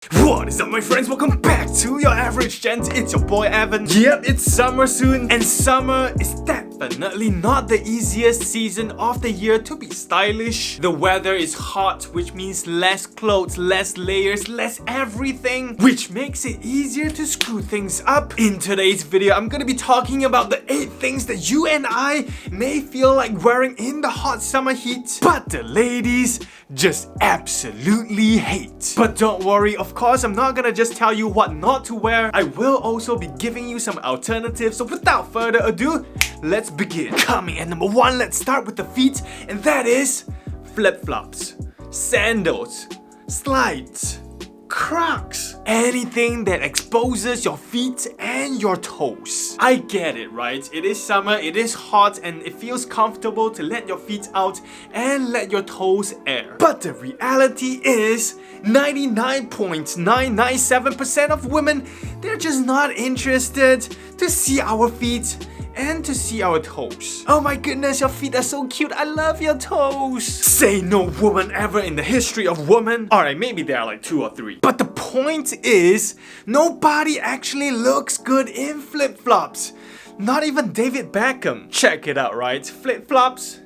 What is up, my friends? Welcome back to your average gent. It's your boy Evan. Yep, it's summer soon, and summer is definitely not the easiest season of the year to be stylish. The weather is hot, which means less clothes, less layers, less everything, which makes it easier to screw things up. In today's video, I'm gonna be talking about the 8 things that you and I may feel like wearing in the hot summer heat, but the ladies just absolutely hate. But don't worry, of course, I'm not gonna just tell you what not to wear. I will also be giving you some alternatives. So without further ado, let's begin. Coming at number 1, let's start with the feet, and that is flip-flops, sandals, slides, Crocs, anything that exposes your feet and your toes. I get it, right? It is summer, it is hot, and it feels comfortable to let your feet out and let your toes air. But the reality is 99.997% of women, they're just not interested to see our feet and to see our toes. Oh my goodness, your feet are so cute. I love your toes. Say no woman ever in the history of women. Alright, maybe there are like 2 or 3. But the point is, nobody actually looks good in flip-flops. Not even David Beckham. Check it out, right? Flip-flops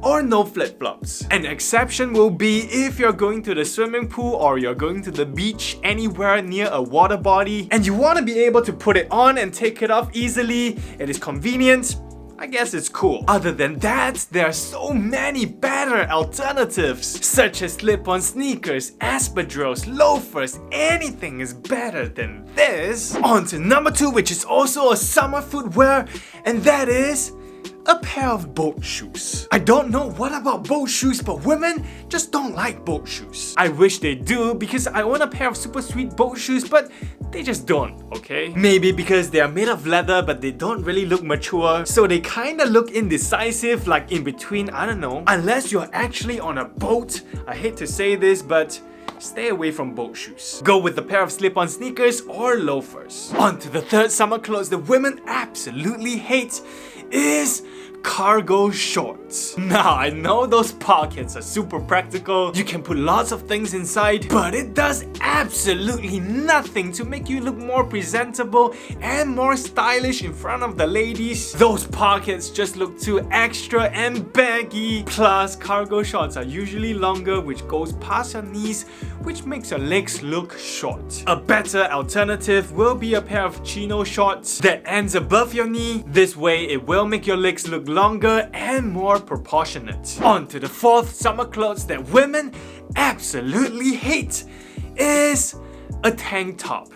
or no flip-flops. An exception will be if you're going to the swimming pool or you're going to the beach, anywhere near a water body, and you want to be able to put it on and take it off easily. It is convenient. I guess it's cool. Other than that, there are so many better alternatives, such as slip-on sneakers, espadrilles, loafers. Anything is better than this. On to number 2, which is also a summer footwear, and that is a pair of boat shoes. I don't know what about boat shoes, but women just don't like boat shoes. I wish they do, because I own a pair of super sweet boat shoes, but they just don't, okay? Maybe because they are made of leather, but they don't really look mature, so they kinda look indecisive, like in between, I don't know. Unless you're actually on a boat. I hate to say this, but stay away from boat shoes. Go with a pair of slip-on sneakers or loafers. On to the 3rd summer clothes that women absolutely hate is cargo shorts. Now, I know those pockets are super practical. You can put lots of things inside, but it does absolutely nothing to make you look more presentable and more stylish in front of the ladies. Those pockets just look too extra and baggy. Plus, cargo shorts are usually longer, which goes past your knees, which makes your legs look short. A better alternative will be a pair of chino shorts that ends above your knee. This way, it will make your legs look longer and more proportionate. On to the 4th summer clothes that women absolutely hate is a tank top,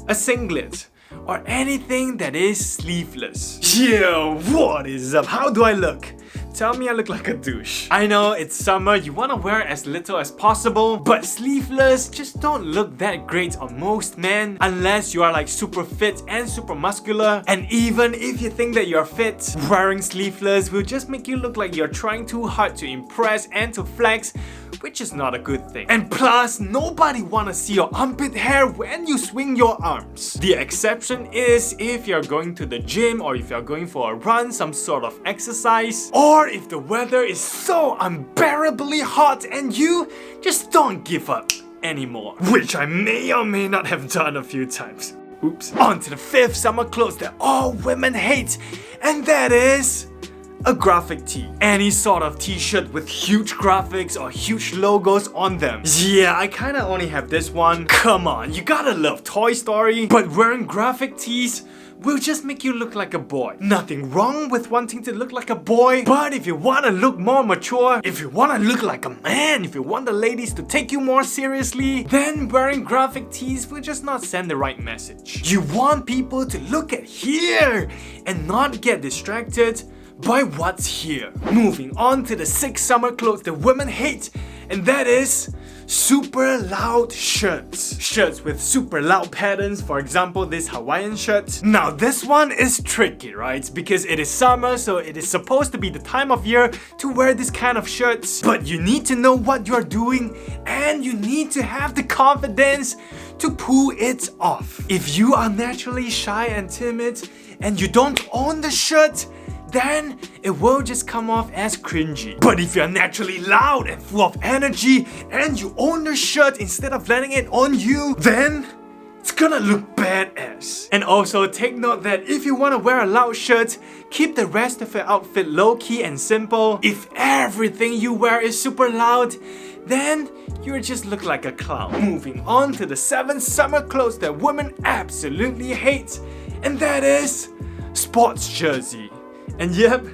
a singlet, or anything that is sleeveless. Yo, what is up? How do I look? Tell me I look like a douche. I know it's summer, you want to wear as little as possible, but sleeveless just don't look that great on most men unless you are like super fit and super muscular. And even if you think that you're fit, wearing sleeveless will just make you look like you're trying too hard to impress and to flex, which is not a good thing. And plus, nobody wanna see your armpit hair when you swing your arms. The exception is if you're going to the gym or if you're going for a run, some sort of exercise, or if the weather is so unbearably hot and you just don't give up anymore, which I may or may not have done a few times. Oops. On to the 5th summer clothes that all women hate, and that is a graphic tee. Any sort of t-shirt with huge graphics or huge logos on them. Yeah, I kinda only have this one. Come on, you gotta love Toy Story. But wearing graphic tees will just make you look like a boy. Nothing wrong with wanting to look like a boy, but if you wanna look more mature, if you wanna look like a man, if you want the ladies to take you more seriously, then wearing graphic tees will just not send the right message. You want people to look at here and not get distracted by what's here. Moving on to the 6th summer clothes that women hate, and that is super loud shirts. Shirts with super loud patterns, for example this Hawaiian shirt. Now this one is tricky, right? Because it is summer, so it is supposed to be the time of year to wear this kind of shirts. But you need to know what you're doing and you need to have the confidence to pull it off. If you are naturally shy and timid and you don't own the shirt, then it will just come off as cringy. But if you're naturally loud and full of energy and you own the shirt instead of letting it on you, then it's gonna look badass. And also take note that if you want to wear a loud shirt, keep the rest of your outfit low-key and simple. If everything you wear is super loud, then you just look like a clown. Moving on to the 7 summer clothes that women absolutely hate, and that is sports jersey. And yep,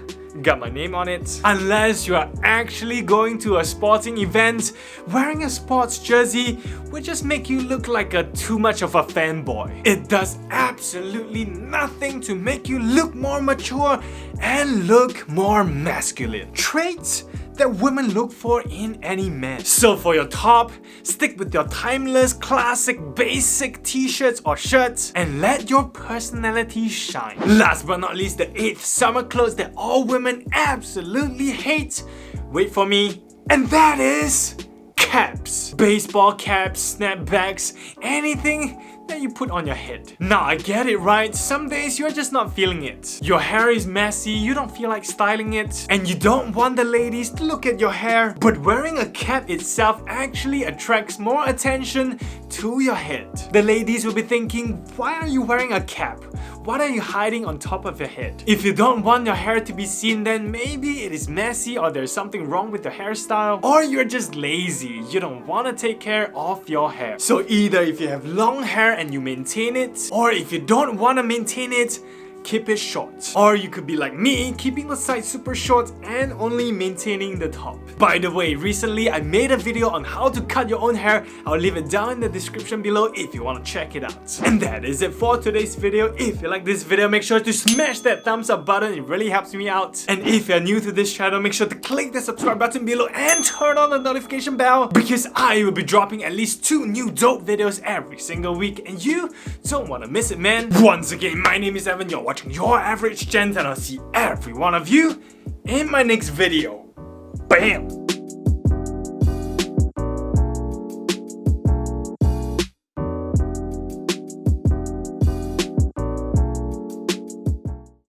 got my name on it. Unless you are actually going to a sporting event, wearing a sports jersey will just make you look like too much of a fanboy. It does absolutely nothing to make you look more mature and look more masculine. Traits that women look for in any man. So for your top, stick with your timeless, classic, basic t-shirts or shirts and let your personality shine. Last but not least, the 8th summer clothes that all women absolutely hate. Wait for me. And that is caps. Baseball caps, snapbacks, anything that you put on your head. Now I get it, right? Some days you're just not feeling it. Your hair is messy, you don't feel like styling it, and you don't want the ladies to look at your hair. But wearing a cap itself actually attracts more attention to your head. The ladies will be thinking, why are you wearing a cap? What are you hiding on top of your head? If you don't want your hair to be seen, then maybe it is messy or there's something wrong with your hairstyle, or you're just lazy. You don't want to take care of your hair. So either if you have long hair and you maintain it, or if you don't want to maintain it, keep it short. Or you could be like me, keeping the sides super short and only maintaining the top. By the way, recently I made a video on how to cut your own hair. I'll leave it down in the description below if you want to check it out. And that is it for today's video. If you like this video, make sure to smash that thumbs up button. It really helps me out. And if you're new to this channel, make sure to click the subscribe button below and turn on the notification bell, because I will be dropping at least 2 new dope videos every single week and you don't want to miss it, man. Once again, my name is Evan. You're watching Your Average Gent, and I'll see every one of you in my next video. Bam!